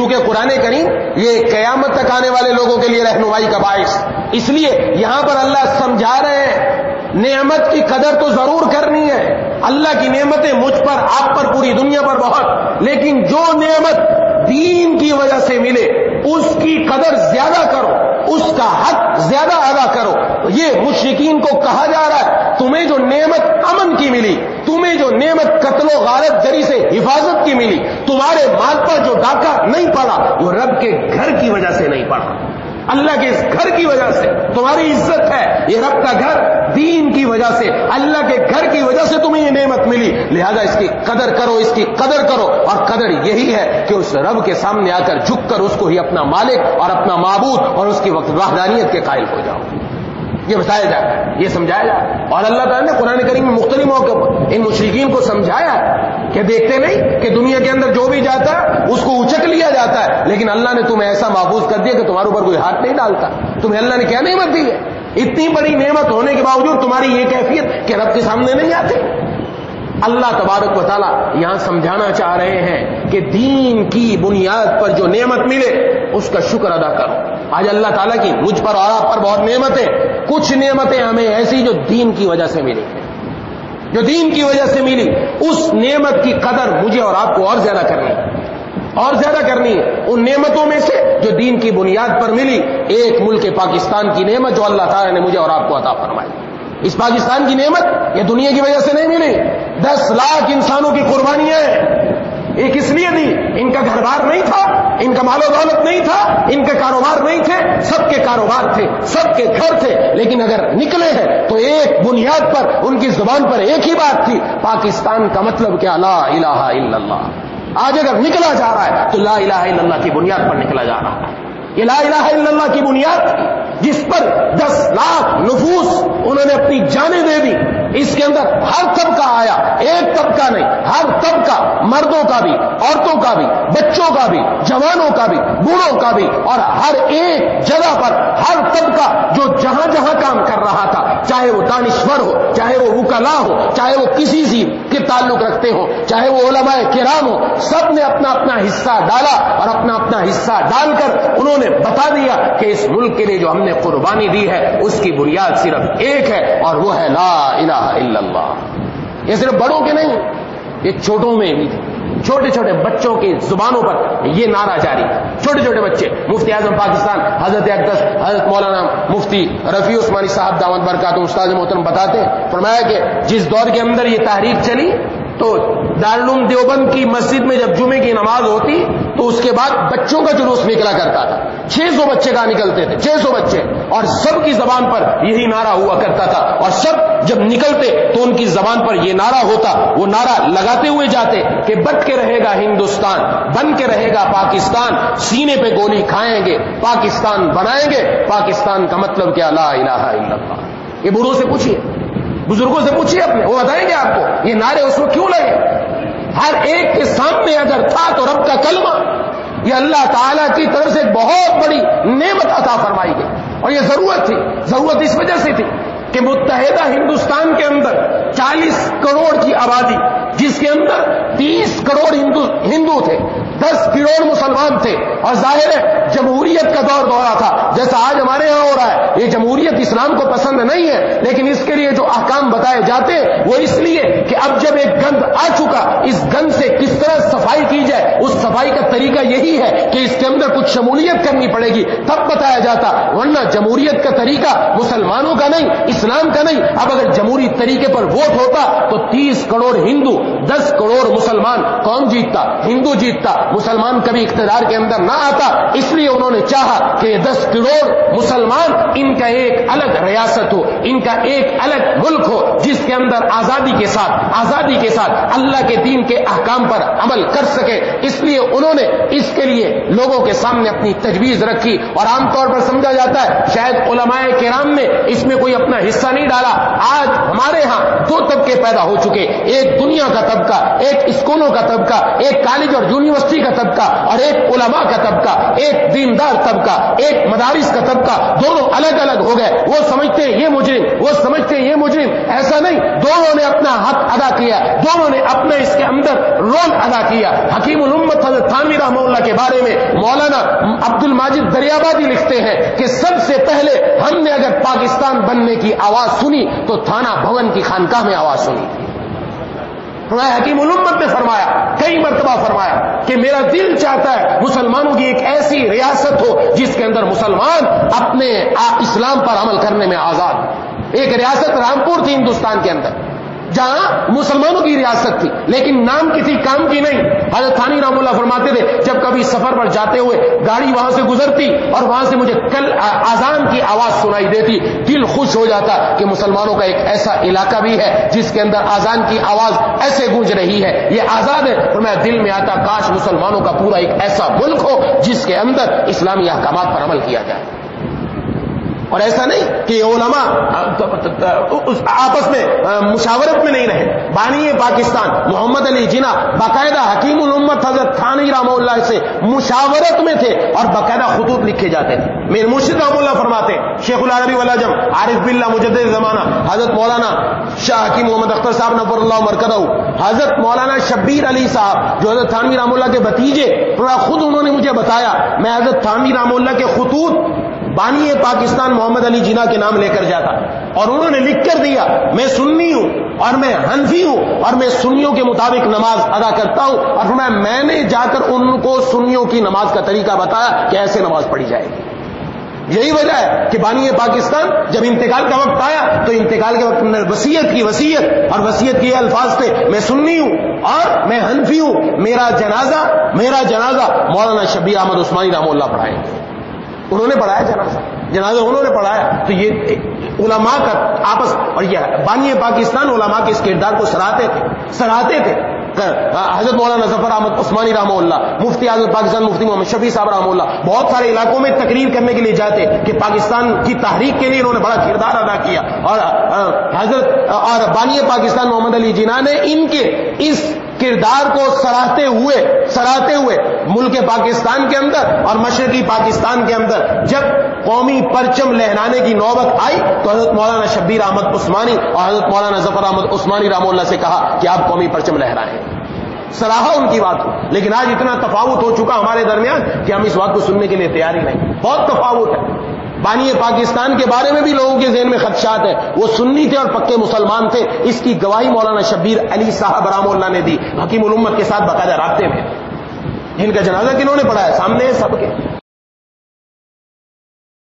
چونکہ قرآن کریم یہ قیامت تک آنے والے لوگوں کے لیے رہنمائی کا باعث، اس لیے یہاں پر اللہ سمجھا رہے ہیں نعمت کی قدر تو ضرور کرنی ہے، اللہ کی نعمتیں مجھ پر، آپ پر، پوری دنیا پر بہت، لیکن جو نعمت دین کی وجہ سے ملے اس کی قدر زیادہ کرو، اس کا حق زیادہ ادا کرو۔ یہ مشرکین کو کہا جا رہا ہے تمہیں جو نعمت امن کی ملی، تمہیں جو نعمت قتل و غارت جری سے حفاظت کی ملی، تمہارے مال پر جو ڈاکہ نہیں پڑا وہ رب کے گھر کی وجہ سے نہیں پڑا، اللہ کے اس گھر کی وجہ سے تمہاری عزت ہے، یہ رب کا گھر دین کی وجہ سے، اللہ کے گھر کی وجہ سے تمہیں یہ نعمت ملی، لہذا اس کی قدر کرو، اس کی قدر کرو۔ اور قدر یہی ہے کہ اس رب کے سامنے آ کر جھک کر اس کو ہی اپنا مالک اور اپنا معبود اور اس کی وحدانیت کے قائل ہو جاؤ۔ یہ بتایا جاتا ہے، یہ سمجھایا جاتا ہے، اور اللہ تعالیٰ نے قرآن کریم میں مختلف موقع پر ان مشرکین کو سمجھایا ہے کہ دیکھتے نہیں کہ دنیا کے اندر جو بھی جاتا ہے اس کو اچک لیا جاتا ہے، لیکن اللہ نے تمہیں ایسا محفوظ کر دیا کہ تمہارے اوپر کوئی ہاتھ نہیں ڈالتا۔ تمہیں اللہ نے کیا نعمت دی ہے؟ اتنی بڑی نعمت ہونے کے باوجود تمہاری یہ کیفیت کہ رب کے سامنے نہیں آتے۔ اللہ تبارک و تعالیٰ یہاں سمجھانا چاہ رہے ہیں کہ دین کی بنیاد پر جو نعمت ملے اس کا شکر ادا کرو۔ آج اللہ تعالیٰ کی مجھ پر اور آپ پر بہت نعمتیں، کچھ نعمتیں ہمیں ایسی جو دین کی وجہ سے ملی، جو دین کی وجہ سے ملی، اس نعمت کی قدر مجھے اور آپ کو اور زیادہ کرنی ہے، اور زیادہ کرنی ہے۔ ان نعمتوں میں سے جو دین کی بنیاد پر ملی، ایک ملک پاکستان کی نعمت جو اللہ تعالیٰ نے مجھے اور آپ کو عطا فرمائی۔ اس پاکستان کی نعمت یہ دنیا کی وجہ سے نہیں ملی، 10 لاکھ انسانوں کی قربانیاں ہیں۔ یہ کس لیے دی؟ ان کا گھر بار نہیں تھا، ان کا مال و دولت نہیں تھا، ان کے کاروبار نہیں تھے، سب کے کاروبار تھے، سب کے گھر تھے، لیکن اگر نکلے ہیں تو ایک بنیاد پر، ان کی زبان پر ایک ہی بات تھی، پاکستان کا مطلب کیا؟ لا الہ الا اللہ۔ آج اگر نکلا جا رہا ہے تو لا الہ الا اللہ کی بنیاد پر نکلا جا رہا ہے۔ یہ لا الہ الا اللہ کی بنیاد جس پر 10 لاکھ نفوس انہوں نے اپنی جانیں دے دی، اس کے اندر ہر طبقہ آیا، ایک طبقہ نہیں، ہر طبقہ، مردوں کا بھی، عورتوں کا بھی، بچوں کا بھی، جوانوں کا بھی، بوڑھوں کا بھی، اور ہر ایک جگہ پر ہر طبقہ جو جہاں جہاں کام کر رہا تھا، چاہے وہ دانشور ہو، چاہے وہ وکلاء ہو، چاہے وہ کسی سے کے تعلق رکھتے ہو، چاہے وہ علماء کرام ہو، سب نے اپنا اپنا حصہ ڈالا، اور اپنا اپنا حصہ ڈال کر انہوں نے بتا دیا کہ اس ملک کے لیے جو ہم نے قربانی دی ہے اس کی بنیاد صرف ایک ہے، اور وہ ہے لا الہ الا اللہ۔ یہ صرف بڑوں کے نہیں، یہ چھوٹوں میں بھی، چھوٹے چھوٹے بچوں کی زبانوں پر یہ نعرہ جاری، چھوٹے چھوٹے بچے۔ مفتی اعظم پاکستان حضرت اقدس حضرت مولانا مفتی رفیع عثمانی صاحب دامت برکاتہ استاد محترم بتاتے ہیں، فرمایا کہ جس دور کے اندر یہ تحریک چلی تو دارالعلوم دیوبند کی مسجد میں جب جمعے کی نماز ہوتی تو اس کے بعد بچوں کا جلوس نکلا کرتا تھا، 600 بچے کا نکلتے تھے، 600 بچے، اور سب کی زبان پر یہی نعرہ ہوا کرتا تھا، اور سب جب نکلتے تو ان کی زبان پر یہ نعرہ ہوتا، وہ نعرہ لگاتے ہوئے جاتے کہ بٹ کے رہے گا ہندوستان، بن کے رہے گا پاکستان، سینے پہ گولی کھائیں گے، پاکستان بنائیں گے، پاکستان کا مطلب کیا؟ لا الہ الا اللہ۔ یہ بوڑھوں سے پوچھیے، بزرگوں سے پوچھیے اپنے، وہ بتائیں گے آپ کو یہ نعرے اس کو کیوں لگے۔ ہر ایک کے سامنے اگر تھا تو رب کا کلمہ، یہ اللہ تعالیٰ کی طرف سے بہت بڑی نعمت عطا فرمائی گئی، اور یہ ضرورت تھی۔ ضرورت اس وجہ سے تھی کہ متحدہ ہندوستان کے اندر 40 کروڑ کی آبادی، جس کے اندر 30 کروڑ ہندو تھے، 10 کروڑ مسلمان تھے، اور ظاہر ہے جمہوریت کا دور دورہ تھا جیسا آج ہمارے ہاں ہو رہا ہے۔ یہ جمہوریت اسلام کو پسند نہیں ہے، لیکن اس کے لیے جو احکام بتائے جاتے وہ اس لیے کہ اب جب ایک گند آ چکا، اس گند سے کس طرح صفائی کی جائے، اس صفائی کا طریقہ یہی ہے کہ اس کے اندر کچھ شمولیت کرنی پڑے گی، تب بتایا جاتا، ورنہ جمہوریت کا طریقہ مسلمانوں کا نہیں، اسلام کا نہیں۔ اب اگر جمہوری طریقے پر ووٹ ہوتا تو 30 کروڑ ہندو، 10 کروڑ مسلمان، کون جیتتا؟ ہندو جیتتا، مسلمان کبھی اقتدار کے اندر نہ آتا۔ اس لیے انہوں نے چاہا کہ یہ 10 کروڑ مسلمان، ان کا ایک الگ ریاست ہو، ان کا ایک الگ ملک ہو، جس کے اندر آزادی کے ساتھ اللہ کے دین کے احکام پر عمل کر سکے۔ اس لیے انہوں نے اس کے لیے لوگوں کے سامنے اپنی تجویز رکھی، اور عام طور پر سمجھا جاتا ہے شاید علماء کرام نے اس میں کوئی اپنا حصہ نہیں ڈالا۔ آج ہمارے ہاں 2 طبقے پیدا ہو چکے، ایک دنیا کا طبقہ، ایک اسکولوں کا طبقہ، ایک کالج اور یونیورسٹی کا طبقہ، اور ایک علماء کا طبقہ، ایک دیندار طبقہ، ایک مدارس کا طبقہ۔ دونوں الگ الگ ہو گئے، وہ سمجھتے ہیں یہ مجرم، وہ سمجھتے ہیں یہ مجرم۔ ایسا نہیں، دونوں نے اپنا حق ادا کیا، دونوں نے اپنا اس کے اندر رول ادا کیا۔ حکیم الامت حضرت تھانوی رحمہ اللہ کے بارے میں مولانا عبد الماجد دریابادی لکھتے ہیں کہ سب سے پہلے ہم نے اگر پاکستان بننے کی آواز سنی تو تھانہ بھون کی خانقاہ میں آواز سنی تھی۔ حکیم الامت نے فرمایا، کئی مرتبہ فرمایا کہ میرا دل چاہتا ہے مسلمانوں کی ایک ایسی ریاست ہو جس کے اندر مسلمان اپنے اسلام پر عمل کرنے میں آزاد۔ ایک ریاست رامپور تھی ہندوستان کے اندر جہاں مسلمانوں کی ریاست تھی، لیکن نام کسی کام کی نہیں۔ حضرت تھانی رحمہ اللہ فرماتے تھے جب کبھی سفر پر جاتے ہوئے گاڑی وہاں سے گزرتی اور وہاں سے مجھے کل اذان کی آواز سنائی دیتی، دل خوش ہو جاتا کہ مسلمانوں کا ایک ایسا علاقہ بھی ہے جس کے اندر اذان کی آواز ایسے گونج رہی ہے، یہ آزاد ہے۔ تو میں دل میں آتا کاش مسلمانوں کا پورا ایک ایسا ملک ہو جس کے اندر اسلامی احکامات پر عمل کیا جائے۔ اور ایسا نہیں کہ علماء آپس میں مشاورت میں نہیں رہے۔ بانی پاکستان محمد علی جناح باقاعدہ حکیم الامت حضرت تھانی رحمہ اللہ سے مشاورت میں تھے اور باقاعدہ خطوط لکھے جاتے تھے۔ میر مرشد رحمہ اللہ فرماتے ہیں، شیخ العربی والعجم عارف باللہ مجدد زمانہ حضرت مولانا شاہ حکیم محمد اختر صاحب نور اللہ مرکزہ، حضرت مولانا شبیر علی صاحب جو حضرت تھانوی رحمہ اللہ کے بھتیجے، خود انہوں نے مجھے بتایا، میں حضرت تھانوی رحمہ اللہ کے خطوط بانی پاکستان محمد علی جناح کے نام لے کر جاتا اور انہوں نے لکھ کر دیا میں سنی ہوں اور میں حنفی ہوں اور میں سنیوں کے مطابق نماز ادا کرتا ہوں، اور میں نے جا کر ان کو سنیوں کی نماز کا طریقہ بتایا کہ ایسے نماز پڑھی جائے گی۔ یہی وجہ ہے کہ بانی پاکستان جب انتقال کا وقت آیا تو انتقال کے وقت وصیت اور وصیت کے الفاظ تھے میں سنی ہوں اور میں حنفی ہوں، میرا جنازہ مولانا شبیر احمد عثمانی رحمہ اللہ پڑھائیں گے۔ انہوں نے پڑھایا جنازہ انہوں نے پڑھایا۔ تو یہ علماء کا آپس، اور یہ بانی پاکستان علماء کے اس کردار کو سراہتے تھے۔ حضرت مولانا ظفر احمد عثمانی رحمہ اللہ، مفتی اعظم پاکستان مفتی محمد شفیع صاحب رحمہ اللہ بہت سارے علاقوں میں تقریر کرنے کے لیے جاتے کہ پاکستان کی تحریک کے لیے انہوں نے بڑا کردار ادا کیا، اور حضرت بانی پاکستان محمد علی جناح نے ان کے اس کردار کو سراہتے ہوئے ملک پاکستان کے اندر اور مشرقی پاکستان کے اندر جب قومی پرچم لہرانے کی نوبت آئی تو حضرت مولانا شبیر احمد عثمانی اور حضرت مولانا ظفر احمد عثمانی رحمہ اللہ سے کہا کہ آپ قومی پرچم لہرائیں، سراہا ان کی بات کو۔ لیکن آج اتنا تفاوت ہو چکا ہمارے درمیان کہ ہم اس بات کو سننے کے لیے تیار ہی نہیں، بہت تفاوت ہے۔ بانی پاکستان کے بارے میں بھی لوگوں کے ذہن میں خدشات ہیں، وہ سنی تھے اور پکے مسلمان تھے، اس کی گواہی مولانا شبیر علی صاحب رحمہ اللہ نے دی، حکیم الامت کے ساتھ باقاعدہ رابطے میں۔ جن کا جنازہ کنہوں نے پڑھایا سامنے ہے سب کے۔